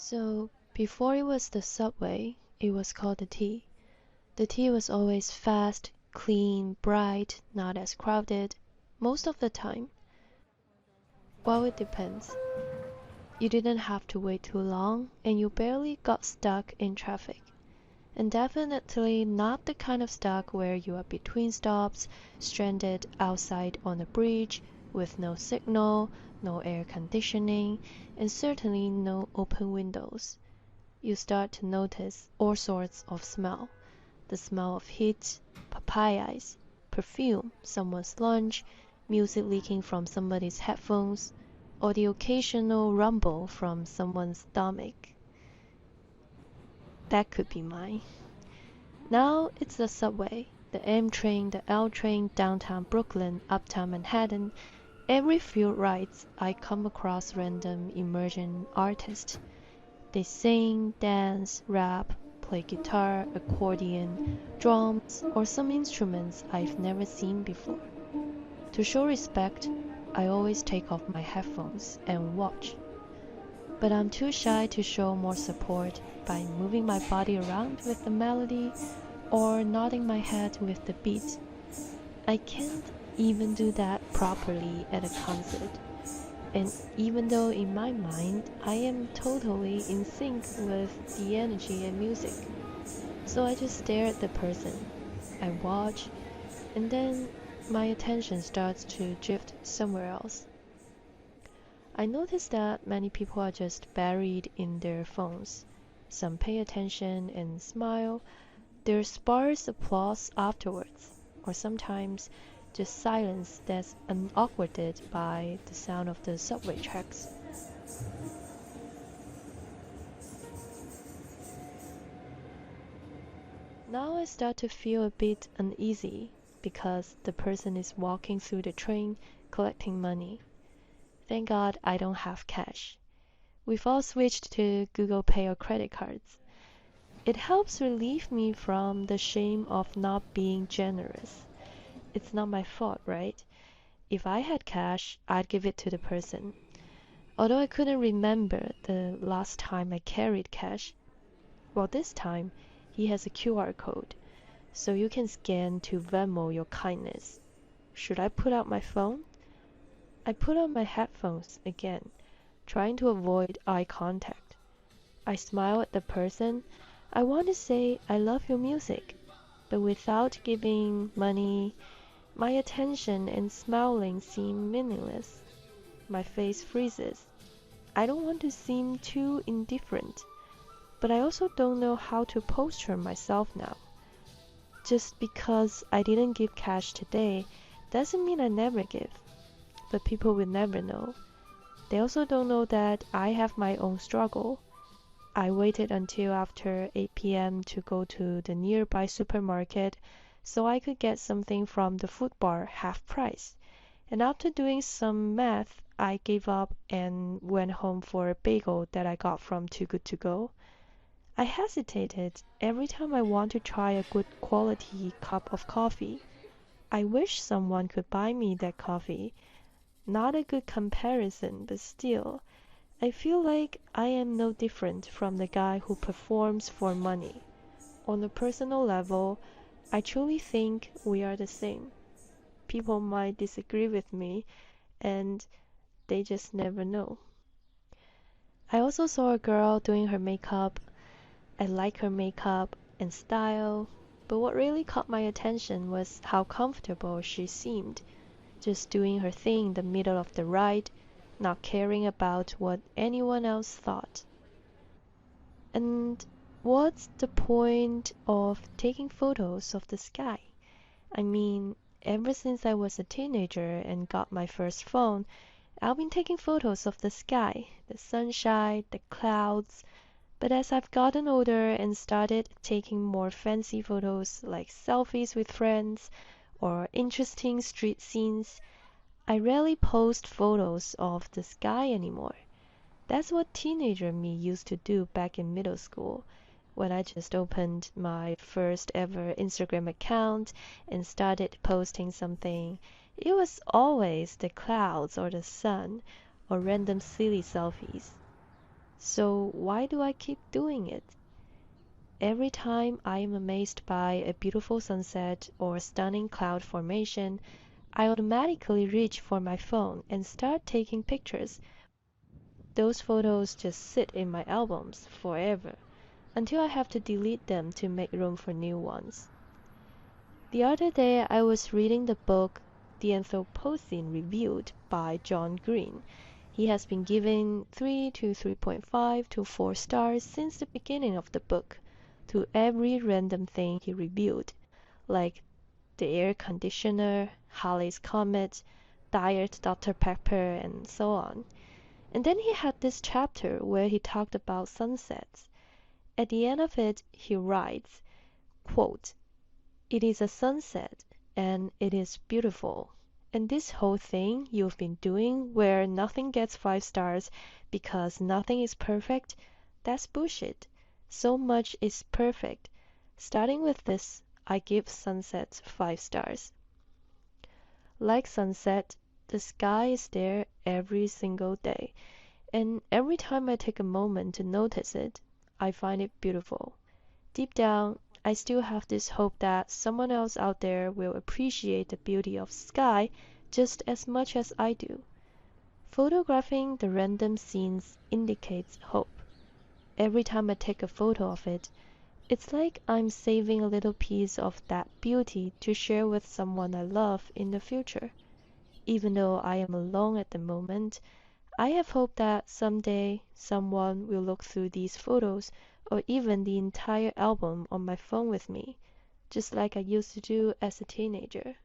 So before it was the subway, it was called the T. The T was always fast, clean, bright, not as crowded, most of the time. Well, it depends. You didn't have to wait too long, and you barely got stuck in traffic. And definitely not the kind of stuck where you are between stops, stranded outside on a bridge, with no signal, no air conditioning, and certainly no open windows. You start to notice all sorts of smell. The smell of heat, papayas, perfume, someone's lunch, music leaking from somebody's headphones, or the occasional rumble from someone's stomach. That could be mine. Now it's the subway, the M train, the L train, downtown Brooklyn, uptown Manhattan. Every few rides I come across random emerging artists. They sing, dance, rap, play guitar, accordion, drums, or some instruments I've never seen before. To show respect, I always take off my headphones and watch. But I'm too shy to show more support by moving my body around with the melody or nodding my head with the beat. I can't even do that properly at a concert. And even though in my mind I am totally in sync with the energy and music. So I just stare at the person. I watch, and then my attention starts to drift somewhere else. I notice that many people are just buried in their phones. Some pay attention and smile. There's sparse applause afterwards, or sometimes just silence that's unawkwarded by the sound of the subway tracks. Now I start to feel a bit uneasy because the person is walking through the train collecting money. Thank God I don't have cash. We've all switched to Google Pay or credit cards. It helps relieve me from the shame of not being generous. It's not my fault, right? If I had cash, I'd give it to the person. Although I couldn't remember the last time I carried cash. Well, this time, he has a QR code, so you can scan to Venmo your kindness. Should I put out my phone? I put on my headphones again, trying to avoid eye contact. I smile at the person. I want to say I love your music, but without giving money, my attention and smiling seem meaningless. My face freezes. I don't want to seem too indifferent, but I also don't know how to posture myself now. Just because I didn't give cash today doesn't mean I never give. But people will never know. They also don't know that I have my own struggle. I waited until after 8 p.m. to go to the nearby supermarket so I could get something from the food bar half price. And after doing some math, I gave up and went home for a bagel that I got from Too Good To Go. I hesitated every time I want to try a good quality cup of coffee. I wish someone could buy me that coffee. Not a good comparison, but still, I feel like I am no different from the guy who performs for money. On a personal level, I truly think we are the same. People might disagree with me, and they just never know. I also saw a girl doing her makeup. I like her makeup and style, but what really caught my attention was how comfortable she seemed. Just doing her thing in the middle of the ride, not caring about what anyone else thought. And what's the point of taking photos of the sky? I mean, ever since I was a teenager and got my first phone, I've been taking photos of the sky, the sunshine, the clouds. But as I've gotten older and started taking more fancy photos like selfies with friends, or interesting street scenes, I rarely post photos of the sky anymore. That's what teenager me used to do back in middle school, when I just opened my first ever Instagram account and started posting something. It was always the clouds or the sun or random silly selfies. So why do I keep doing it? Every time I am amazed by a beautiful sunset or stunning cloud formation, I automatically reach for my phone and start taking pictures. Those photos just sit in my albums forever until I have to delete them to make room for new ones. The other day I was reading the book The Anthropocene Reviewed by John Green. He has been giving 3 to 3.5 to 4 stars since the beginning of the book to every random thing he reviewed, like the air conditioner, Halley's Comet, Diet Dr. Pepper, and so on. And then he had this chapter where he talked about sunsets. At the end of it, he writes, quote, "It is a sunset, and it is beautiful. And this whole thing you've been doing where nothing gets 5 stars because nothing is perfect, that's bullshit. So much is perfect. Starting with this, I give sunsets 5 stars." Like sunset, the sky is there every single day, and every time I take a moment to notice it, I find it beautiful. Deep down, I still have this hope that someone else out there will appreciate the beauty of sky just as much as I do. Photographing the random scenes indicates hope. Every time I take a photo of it, it's like I'm saving a little piece of that beauty to share with someone I love in the future. Even though I am alone at the moment, I have hope that someday someone will look through these photos or even the entire album on my phone with me, just like I used to do as a teenager.